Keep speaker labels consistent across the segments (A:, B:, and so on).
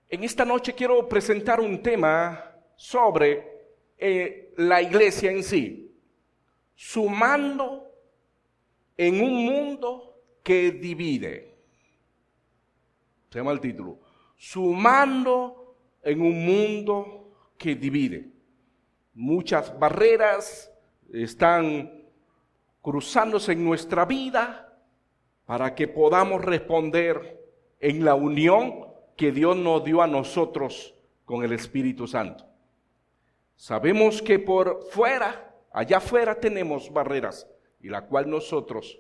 A: En esta noche quiero presentar un tema sobre la iglesia en sí, sumando en un mundo que divide. Se llama el título, sumando en un mundo que divide. Muchas barreras están cruzándose en nuestra vida para que podamos responder en la unión que Dios nos dio a nosotros con el Espíritu Santo. Sabemos que por fuera, allá afuera tenemos barreras, y la cual nosotros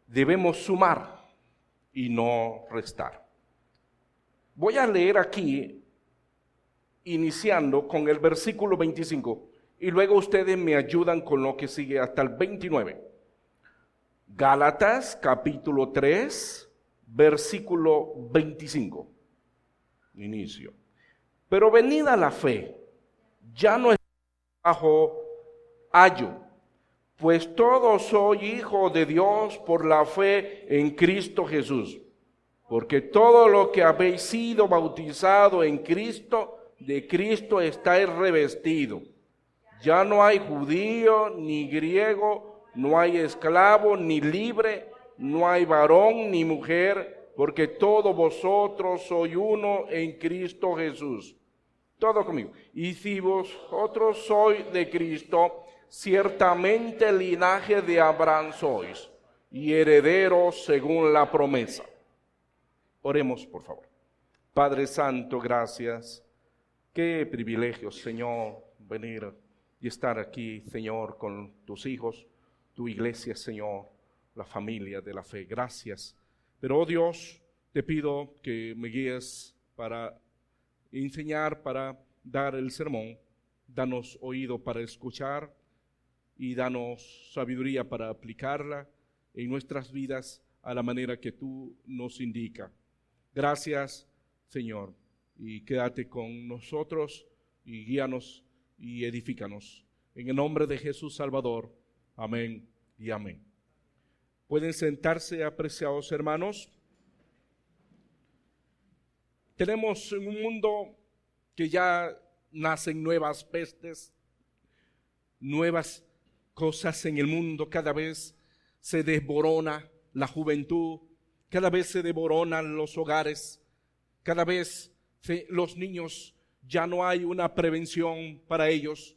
A: debemos sumar y no restar. Voy a leer aquí, iniciando con el versículo 25, y luego ustedes me ayudan con lo que sigue hasta el 29. Gálatas capítulo 3, versículo 25. Inicio. Pero venida la fe, ya no es bajo ayo, pues todos soy hijo de Dios por la fe en Cristo Jesús. Porque todo lo que habéis sido bautizado en Cristo, de Cristo estáis revestido. Ya no hay judío ni griego, no hay esclavo ni libre, no hay varón ni mujer, porque todos vosotros sois uno en Cristo Jesús. Todo conmigo. Y si vosotros sois de Cristo, ciertamente linaje de Abraham sois, y herederos según la promesa. Oremos, por favor. Padre Santo, gracias. Qué privilegio, Señor, venir y estar aquí, Señor, con tus hijos, tu iglesia, Señor, la familia de la fe. Gracias. Pero, oh Dios, te pido que me guíes para enseñar, para dar el sermón. Danos oído para escuchar y danos sabiduría para aplicarla en nuestras vidas a la manera que tú nos indicas. Gracias, Señor, y quédate con nosotros y guíanos y edifícanos. En el nombre de Jesús Salvador. Amén y amén. Pueden sentarse, apreciados hermanos. Tenemos un mundo que ya nacen nuevas pestes, nuevas cosas en el mundo. Cada vez se desborona la juventud, cada vez se desboronan los hogares, cada vez los niños ya no hay una prevención para ellos,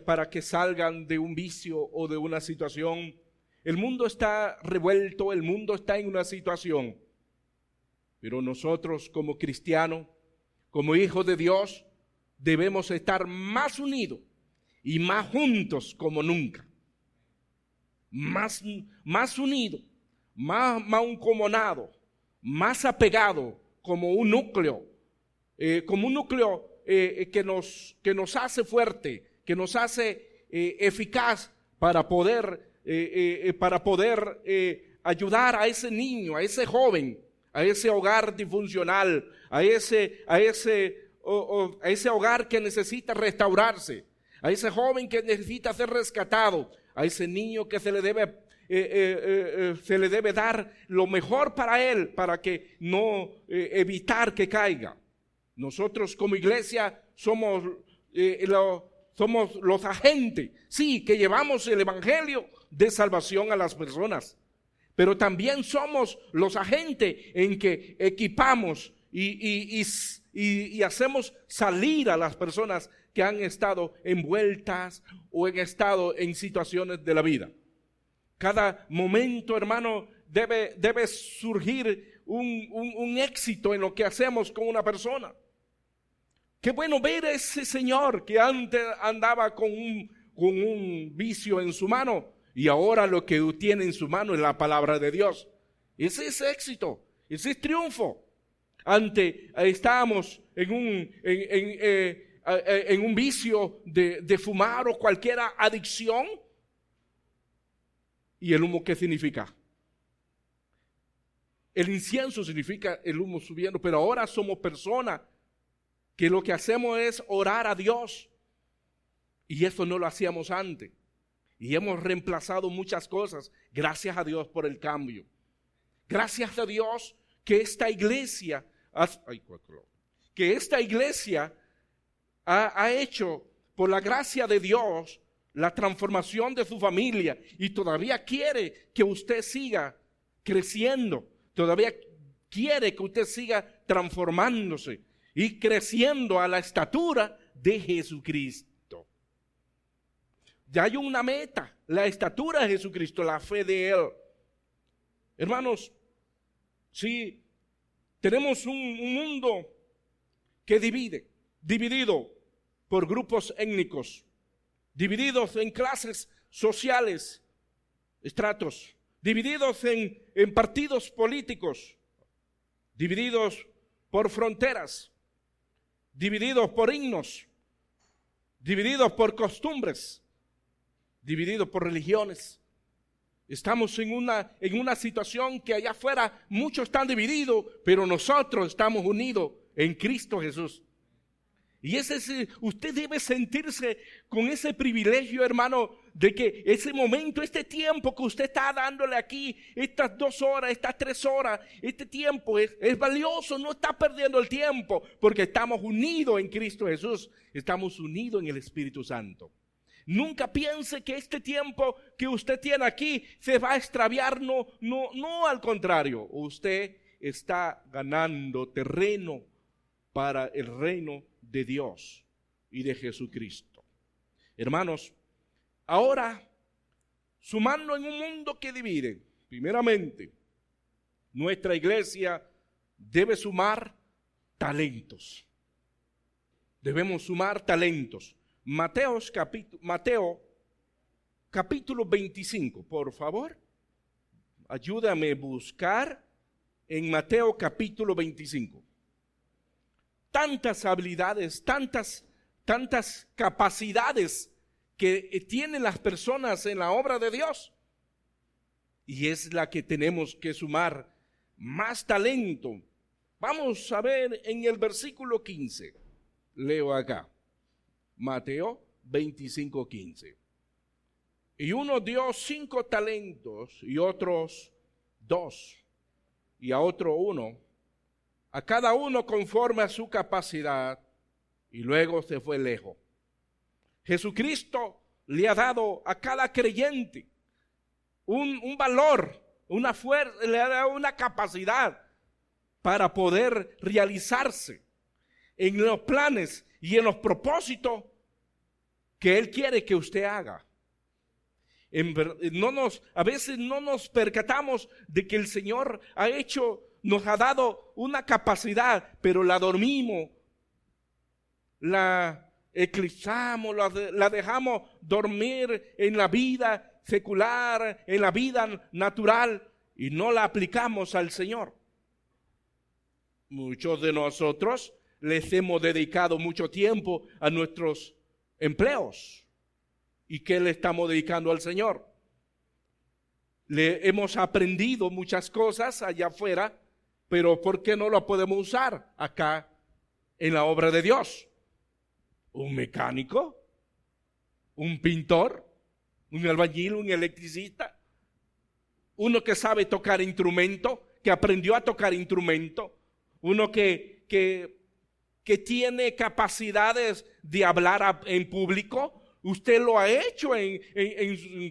A: para que salgan de un vicio o de una situación. El mundo está revuelto, el mundo está en una situación, pero nosotros como cristianos, como hijos de Dios, debemos estar más unidos y más juntos como nunca. Más unidos, más mancomunados, más apegados como un núcleo que nos hace fuerte, que nos hace eficaz para poder ayudar a ese niño, a ese joven, a ese hogar disfuncional, a ese hogar que necesita restaurarse, a ese joven que necesita ser rescatado, a ese niño que se le debe dar lo mejor para él, para que no evitar que caiga. Nosotros como iglesia somos los agentes, sí, que llevamos el evangelio de salvación a las personas, pero también somos los agentes en que equipamos y hacemos salir a las personas que han estado envueltas o han estado en situaciones de la vida. Cada momento, hermano, debe surgir un éxito en lo que hacemos con una persona. Qué bueno ver a ese señor que antes andaba con un vicio en su mano y ahora lo que tiene en su mano es la palabra de Dios. Ese es éxito, ese es triunfo. Antes estábamos en un vicio de fumar o cualquier adicción. ¿Y el humo qué significa? El incienso significa el humo subiendo, pero ahora somos personas que lo que hacemos es orar a Dios. Y eso no lo hacíamos antes. Y hemos reemplazado muchas cosas. Gracias a Dios por el cambio. Gracias a Dios que esta iglesia que esta iglesia ha hecho por la gracia de Dios la transformación de su familia y todavía quiere que usted siga creciendo, todavía quiere que usted siga transformándose y creciendo a la estatura de Jesucristo. Ya hay una meta, la estatura de Jesucristo, la fe de Él. Hermanos, si tenemos un mundo que dividido por grupos étnicos, divididos en clases sociales, estratos, divididos en partidos políticos, divididos por fronteras, divididos por himnos, divididos por costumbres, divididos por religiones. Estamos en una situación que allá afuera muchos están divididos, pero nosotros estamos unidos en Cristo Jesús. Y usted debe sentirse con ese privilegio, hermano, de que ese momento, este tiempo que usted está dándole aquí, estas 2 horas, estas 3 horas, este tiempo es valioso, no está perdiendo el tiempo, porque estamos unidos en Cristo Jesús, estamos unidos en el Espíritu Santo. Nunca piense que este tiempo que usted tiene aquí se va a extraviar, no, al contrario, usted está ganando terreno para el reino de Dios y de Jesucristo. Hermanos, ahora, sumando en un mundo que divide, primeramente, nuestra iglesia debe sumar talentos. Debemos sumar talentos. Mateo capítulo 25, por favor. Ayúdame a buscar en Mateo capítulo 25. Tantas habilidades, tantas capacidades que tienen las personas en la obra de Dios. Y es la que tenemos que sumar, más talento. Vamos a ver en el versículo 15. Leo acá. Mateo 25:15. Y uno dio 5 talentos y otros 2 y a otro 1, a cada uno conforme a su capacidad, y luego se fue lejos. Jesucristo le ha dado a cada creyente un valor, una fuerza, le ha dado una capacidad para poder realizarse en los planes y en los propósitos que Él quiere que usted haga. A veces no nos percatamos de que el Señor nos ha dado una capacidad, pero la dormimos, la eclipsamos, la dejamos dormir en la vida secular, en la vida natural, y no la aplicamos al Señor. Muchos de nosotros les hemos dedicado mucho tiempo a nuestros empleos. ¿Y qué le estamos dedicando al Señor? Le hemos aprendido muchas cosas allá afuera, pero ¿por qué no lo podemos usar acá en la obra de Dios? ¿Un mecánico? ¿Un pintor? ¿Un albañil? ¿Un electricista? ¿Uno que sabe tocar instrumento? ¿Que aprendió a tocar instrumento? ¿Uno que tiene capacidades de hablar en público? Usted lo ha hecho en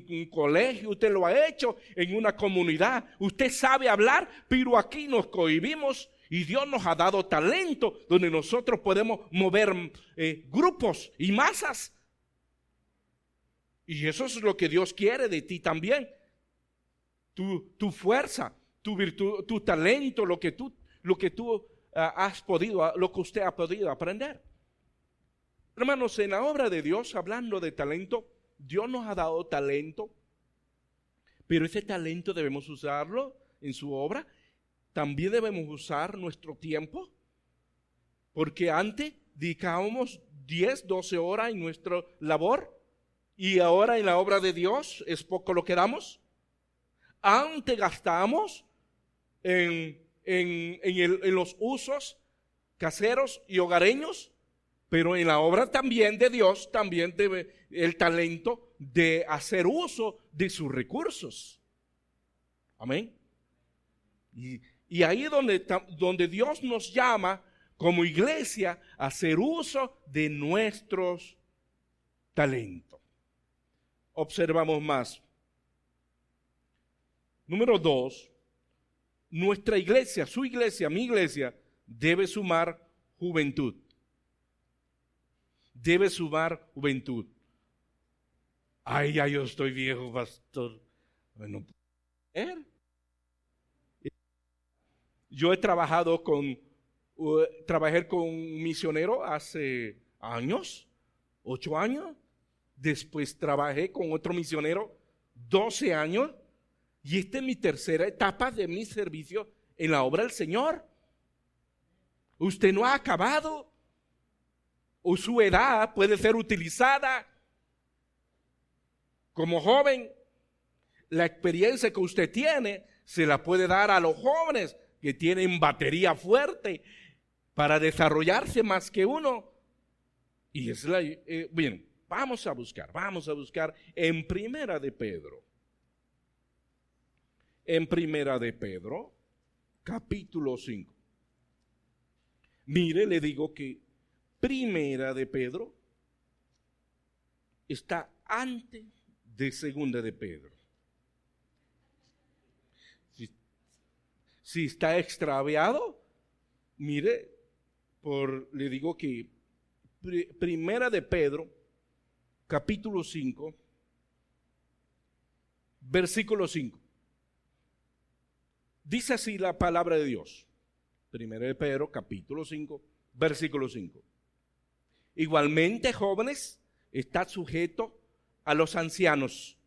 A: un colegio, usted lo ha hecho en una comunidad. Usted sabe hablar, pero aquí nos cohibimos y Dios nos ha dado talento donde nosotros podemos mover grupos y masas. Y eso es lo que Dios quiere de ti también. Tu fuerza, tu virtud, tu talento, lo que usted ha podido aprender. Hermanos, en la obra de Dios, hablando de talento, Dios nos ha dado talento, pero ese talento debemos usarlo en su obra. También debemos usar nuestro tiempo, porque antes dedicábamos 10, 12 horas en nuestra labor, y ahora en la obra de Dios es poco lo que damos. Antes gastamos en los usos caseros y hogareños, pero en la obra también de Dios, también debe el talento de hacer uso de sus recursos. Amén. Y ahí es donde Dios nos llama como iglesia a hacer uso de nuestros talentos. Observamos más. Número 2, nuestra iglesia, su iglesia, mi iglesia, debe sumar juventud. Debe sumar juventud. Ay, ya yo estoy viejo, pastor. Bueno, yo trabajé con un misionero hace años, 8 años. Después trabajé con otro misionero 12 años. Y esta es mi tercera etapa de mi servicio en la obra del Señor. Usted no ha acabado. O su edad puede ser utilizada como joven. La experiencia que usted tiene se la puede dar a los jóvenes que tienen batería fuerte para desarrollarse más que uno. Y es bien, vamos a buscar en Primera de Pedro. En Primera de Pedro, capítulo 5. Mire, le digo que Primera de Pedro está antes de Segunda de Pedro. Si está extraviado, mire, le digo que Primera de Pedro, capítulo 5, versículo 5. Dice así la palabra de Dios. Primera de Pedro, capítulo 5, versículo 5. Igualmente, jóvenes, estad sujetos a los ancianos,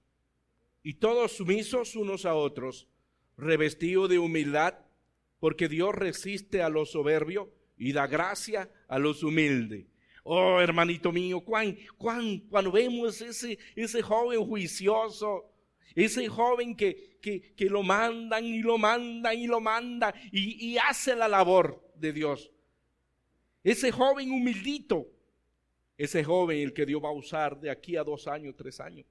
A: y todos sumisos unos a otros, revestidos de humildad, porque Dios resiste a los soberbios y da gracia a los humildes. Oh, hermanito mío, cuando vemos ese joven juicioso, ese joven que lo mandan y hace la labor de Dios. Ese joven humildito, ese joven el que Dios va a usar de aquí a 2 años, 3 años.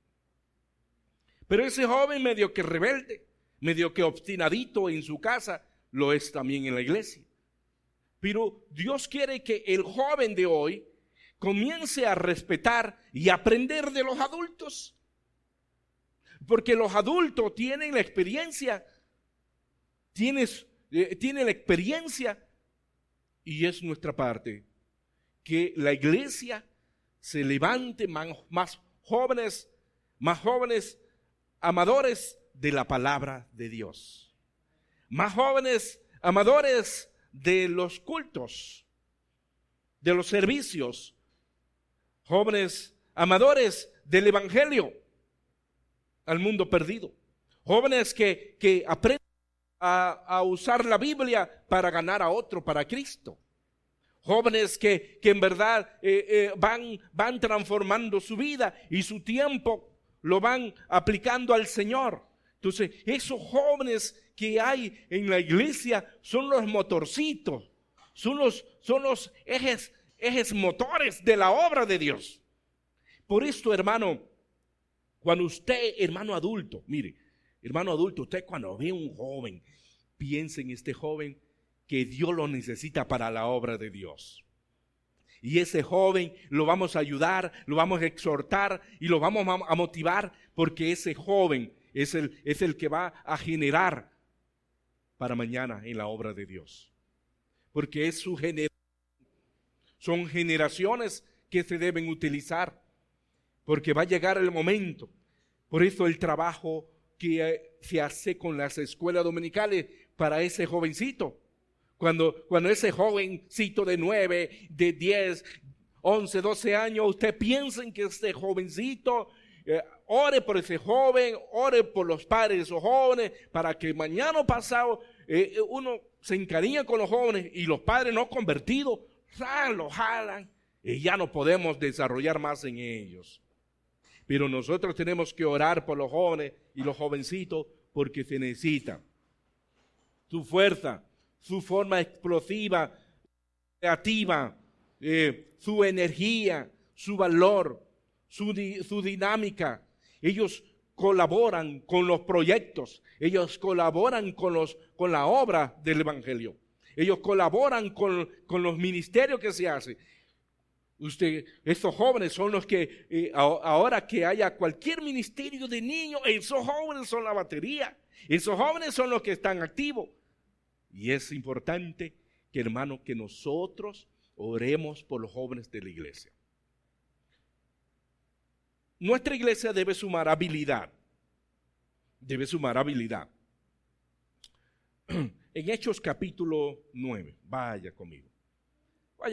A: Pero ese joven medio que rebelde, medio que obstinadito en su casa, lo es también en la iglesia. Pero Dios quiere que el joven de hoy comience a respetar y aprender de los adultos. Porque los adultos tienen la experiencia, tienen la experiencia, y es nuestra parte que la iglesia se levante más jóvenes amadores de la palabra de Dios, más jóvenes amadores de los cultos, de los servicios, jóvenes amadores del evangelio al mundo perdido, jóvenes que aprenden a usar la Biblia para ganar a otro para Cristo, jóvenes que en verdad van transformando su vida y su tiempo lo van aplicando al Señor. Entonces, esos jóvenes que hay en la iglesia son los motorcitos, son los ejes motores de la obra de Dios. Por esto, hermano, cuando usted, hermano adulto, mire, hermano adulto, usted cuando ve un joven, piense en este joven que Dios lo necesita para la obra de Dios. Y ese joven lo vamos a ayudar, lo vamos a exhortar y lo vamos a motivar, porque ese joven es el que va a generar para mañana en la obra de Dios. Porque es su generación. Son generaciones que se deben utilizar, porque va a llegar el momento. Por eso el trabajo que se hace con las escuelas dominicales para ese jovencito. Cuando ese jovencito de 9, de 10, 11, 12 años, usted piensa en que este jovencito, ore por ese joven, ore por los padres de esos jóvenes, para que mañana o pasado uno se encariña con los jóvenes y los padres no convertidos, los jalan y ya no podemos desarrollar más en ellos. Pero nosotros tenemos que orar por los jóvenes y los jovencitos, porque se necesita su fuerza, su forma explosiva, creativa, su energía, su valor, su dinámica. Ellos colaboran con los proyectos, ellos colaboran con la obra del Evangelio, ellos colaboran con los ministerios que se hacen. Estos jóvenes son los que, ahora que haya cualquier ministerio de niños, esos jóvenes son la batería, esos jóvenes son los que están activos. Y es importante, que hermano, que nosotros oremos por los jóvenes de la iglesia. Nuestra iglesia debe sumar habilidad. En Hechos capítulo 9, vaya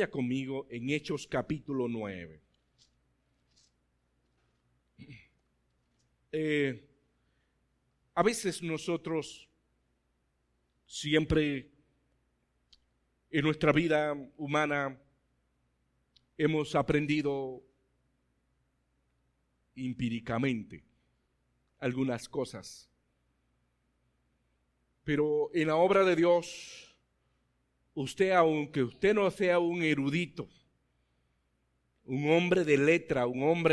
A: conmigo en Hechos capítulo 9. A veces nosotros siempre en nuestra vida humana hemos aprendido empíricamente algunas cosas, pero en la obra de Dios, aunque usted no sea un erudito, un hombre de letra, un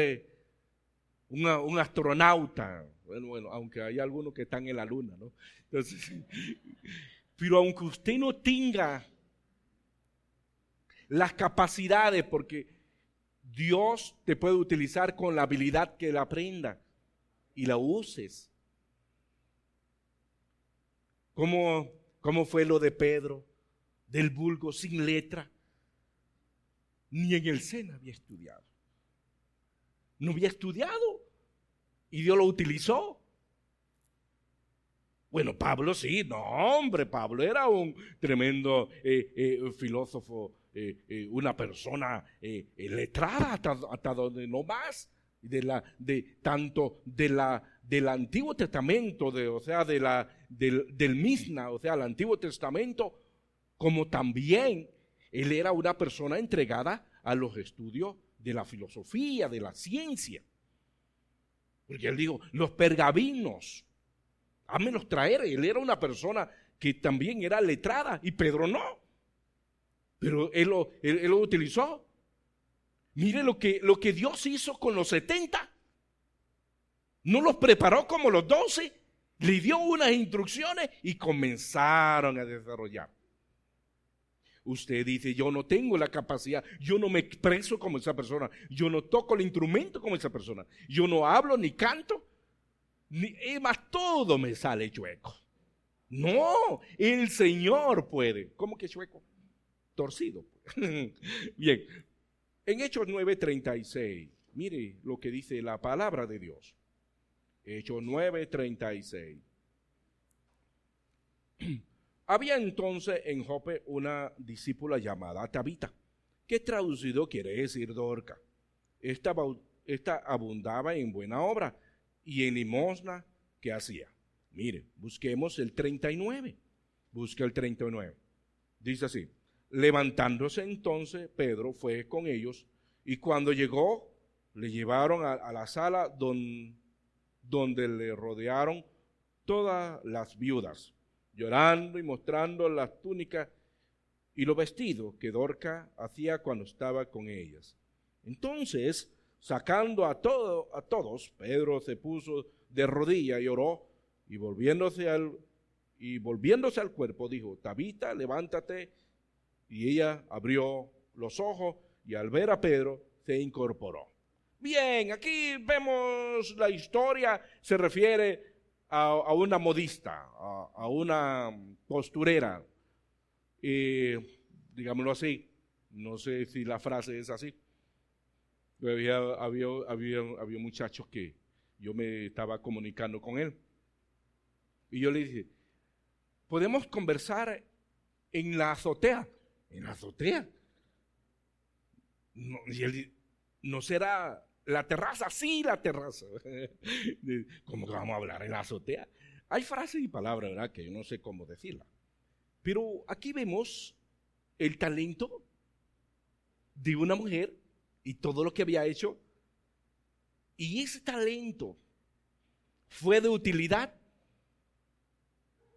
A: astronauta, bueno, aunque hay algunos que están en la luna, ¿no? Entonces, pero aunque usted no tenga las capacidades, porque Dios te puede utilizar con la habilidad que la aprenda y la uses. ¿Cómo fue lo de Pedro, del vulgo sin letra? Ni en el SENA había estudiado. No había estudiado y Dios lo utilizó. Bueno, Pablo sí, no hombre, Pablo era un tremendo filósofo, una persona letrada hasta donde no más, tanto del Antiguo Testamento, del Misna, o sea, el Antiguo Testamento, como también él era una persona entregada a los estudios de la filosofía, de la ciencia. Porque él dijo, los pergaminos, hámelos traer. Él era una persona que también era letrada y Pedro no. Pero él lo utilizó. Mire lo que Dios hizo con los 70. No los preparó como los 12. Le dio unas instrucciones y comenzaron a desarrollar. Usted dice, yo no tengo la capacidad, yo no me expreso como esa persona, yo no toco el instrumento como esa persona, yo no hablo ni canto, es más, todo me sale chueco. No, el Señor puede. ¿Cómo que chueco? Torcido. Bien, en Hechos 9:36, mire lo que dice la palabra de Dios. Hechos 9:36. Había entonces en Jope una discípula llamada Tabita, que traducido quiere decir Dorca. Esta abundaba en buena obra y en limosna que hacía. Mire, busquemos el 39. Busca el 39. Dice así: levantándose entonces, Pedro fue con ellos, y cuando llegó, le llevaron a la sala donde le rodearon todas las viudas, llorando y mostrando las túnicas y los vestidos que Dorca hacía cuando estaba con ellas. Entonces, sacando a todos, Pedro se puso de rodillas y oró, y volviéndose al cuerpo dijo: Tabita, levántate. Y ella abrió los ojos y al ver a Pedro se incorporó. Bien, aquí vemos la historia, se refiere a una modista, a una costurera, digámoslo así. No sé si la frase es así. Había muchachos que yo me estaba comunicando con él. Y yo le dije: ¿podemos conversar en la azotea? ¿En la azotea? No, y él: ¿no será la terraza? Sí, la terraza. ¿Cómo que vamos a hablar en la azotea? Hay frases y palabras, ¿verdad?, que yo no sé cómo decirla. Pero aquí vemos el talento de una mujer y todo lo que había hecho. Y ese talento fue de utilidad,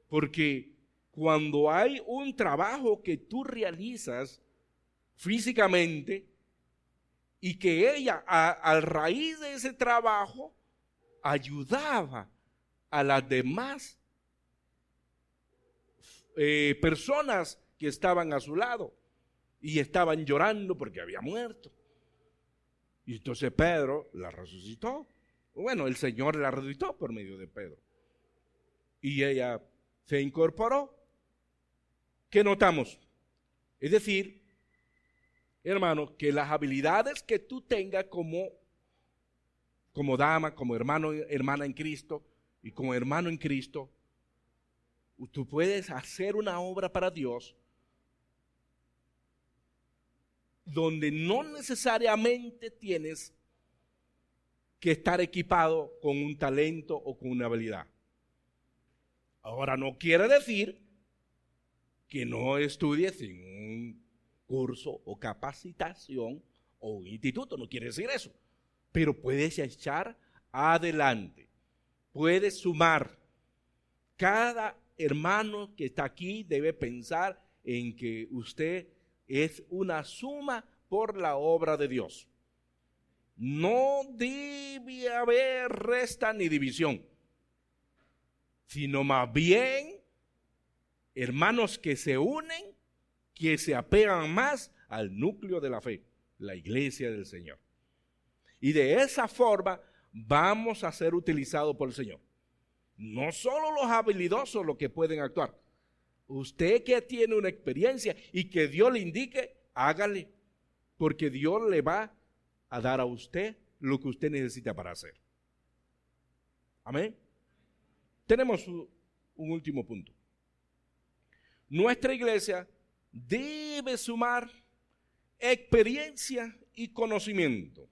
A: porque cuando hay un trabajo que tú realizas físicamente y que ella, a raíz de ese trabajo, ayudaba a las demás personas que estaban a su lado y estaban llorando porque había muerto. Y entonces Pedro la resucitó. Bueno, el Señor la resucitó por medio de Pedro. Y ella se incorporó. ¿Qué notamos? Es decir, hermano, que las habilidades que tú tengas como dama, como hermano, hermana en Cristo y como hermano en Cristo, tú puedes hacer una obra para Dios donde no necesariamente tienes que estar equipado con un talento o con una habilidad. Ahora, no quiere decir que no estudies en un curso o capacitación o un instituto, no quiere decir eso, pero puedes echar adelante, puedes sumar. Cada hermano que está aquí debe pensar en que usted es una suma por la obra de Dios. No debe haber resta ni división, sino más bien hermanos que se unen, que se apegan más al núcleo de la fe, la iglesia del Señor. Y de esa forma vamos a ser utilizados por el Señor. No solo los habilidosos los que pueden actuar. Usted que tiene una experiencia y que Dios le indique, hágale, porque Dios le va a dar a usted lo que usted necesita para hacer. Amén. Tenemos un último punto. Nuestra iglesia debe sumar experiencia y conocimiento.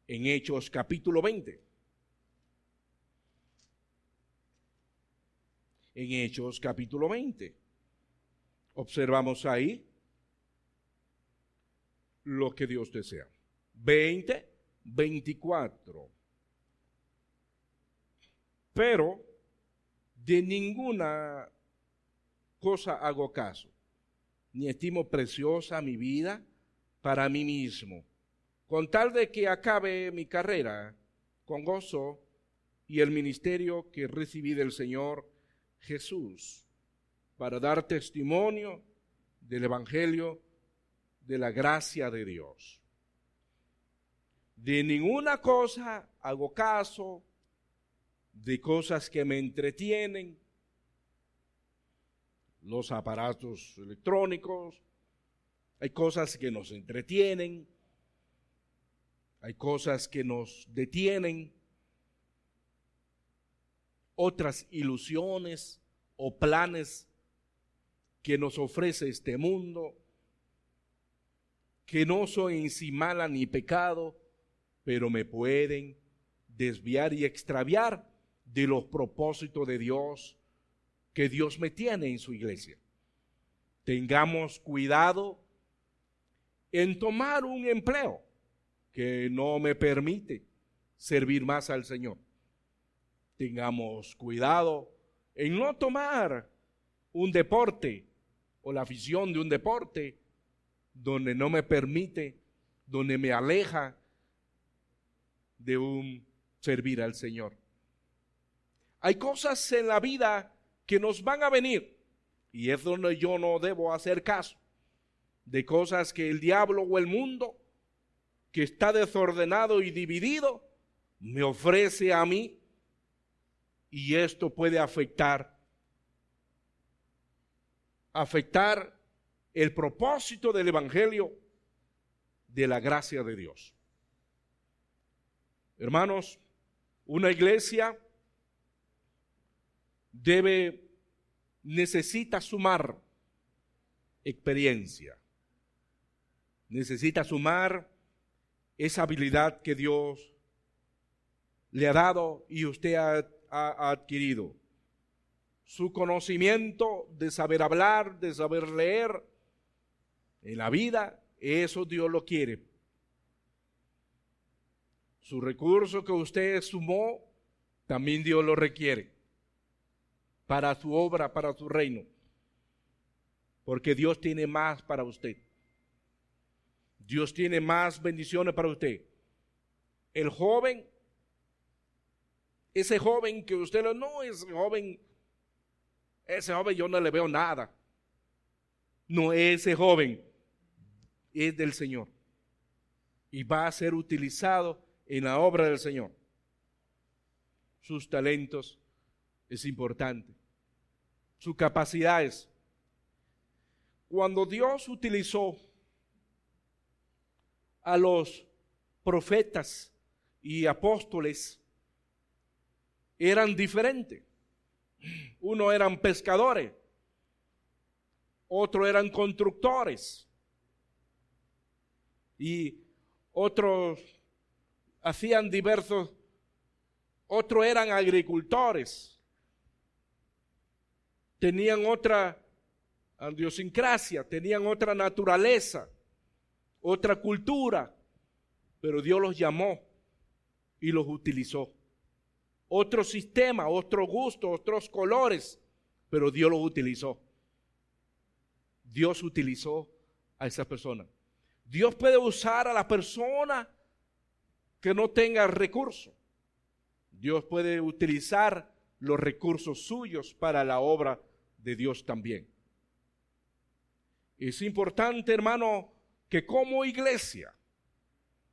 A: En Hechos capítulo 20. En Hechos capítulo 20. Observamos ahí lo que Dios desea. 20, 24. Pero de ninguna cosa hago caso, ni estimo preciosa mi vida para mí mismo, con tal de que acabe mi carrera con gozo y el ministerio que recibí del Señor Jesús, para dar testimonio del Evangelio de la gracia de Dios. De ninguna cosa hago caso, de cosas que me entretienen, los aparatos electrónicos, hay cosas que nos entretienen, hay cosas que nos detienen, otras ilusiones o planes que nos ofrece este mundo, que no son en sí mala ni pecado, pero me pueden desviar y extraviar de los propósitos de Dios que Dios me tiene en su iglesia. Tengamos cuidado en tomar un empleo que no me permite servir más al Señor. Tengamos cuidado en no tomar un deporte o la afición de un deporte donde no me permite, donde me aleja de un servir al Señor. Hay cosas en la vida que nos van a venir y es donde yo no debo hacer caso de cosas que el diablo o el mundo, que está desordenado y dividido, me ofrece a mí, y esto puede afectar el propósito del Evangelio de la gracia de Dios. Hermanos, una iglesia necesita sumar experiencia, necesita sumar esa habilidad que Dios le ha dado y usted ha adquirido. Su conocimiento de saber hablar, de saber leer en la vida, eso Dios lo quiere. Su recurso que usted sumó, también Dios lo requiere para su obra, para su reino, porque Dios tiene más para usted. Dios tiene más bendiciones para usted. El joven ese joven que usted no, ese joven yo no le veo nada. No, ese joven es del Señor y va a ser utilizado en la obra del Señor. Sus talentos es importante, sus capacidades. Cuando Dios utilizó a los profetas y apóstoles, eran diferentes. Uno eran pescadores, otro eran constructores y otros hacían diversos, otros eran agricultores, tenían otra idiosincrasia, tenían otra naturaleza, otra cultura, pero Dios los llamó y los utilizó. Otro sistema, otro gusto, otros colores, pero Dios los utilizó. Dios utilizó a esa persona. Dios puede usar a la persona que no tenga recursos. Dios puede utilizar los recursos suyos para la obra de Dios también. Es importante, hermano, que como iglesia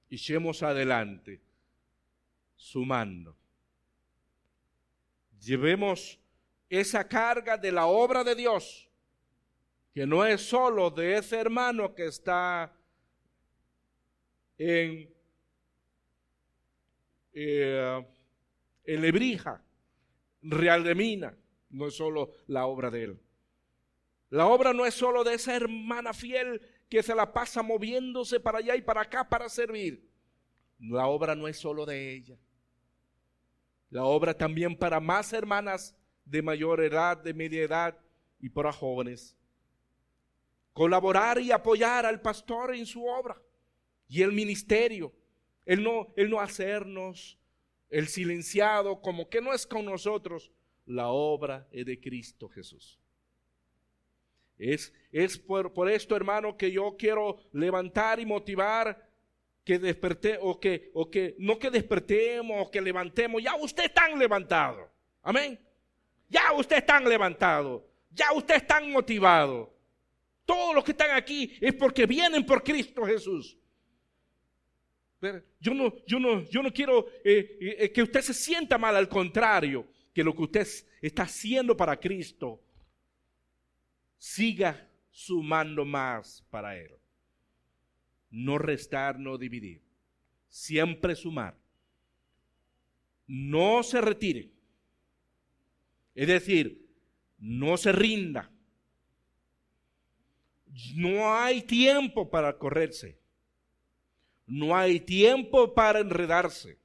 A: echemos adelante sumando. Llevemos esa carga de la obra de Dios, que no es solo de ese hermano que está en Lebrija, Real de Mina, no es solo la obra de él. La obra no es solo de esa hermana fiel que se la pasa moviéndose para allá y para acá para servir. La obra no es solo de ella. La obra también para más hermanas de mayor edad, de media edad y para jóvenes. Colaborar y apoyar al pastor en su obra y el ministerio. El no hacernos el silenciado como que no es con nosotros. La obra es de Cristo Jesús. Es por esto, hermano, que yo quiero levantar y motivar que desperté, o que no que despertemos, o que levantemos. Ya usted están levantado. Amén. Ya usted están levantado. Ya usted están motivado. Todos los que están aquí es porque vienen por Cristo Jesús. Yo no quiero que usted se sienta mal, al contrario, que lo que usted está haciendo para Cristo siga sumando más para Él. No restar, no dividir. Siempre sumar. No se retire. Es decir, no se rinda. No hay tiempo para correrse. No hay tiempo para enredarse.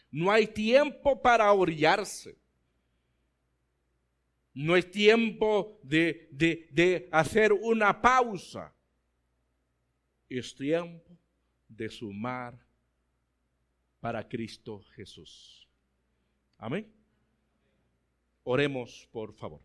A: No hay tiempo para orillarse. No es tiempo de hacer una pausa. Es tiempo de sumar para Cristo Jesús. Amén. Oremos, por favor.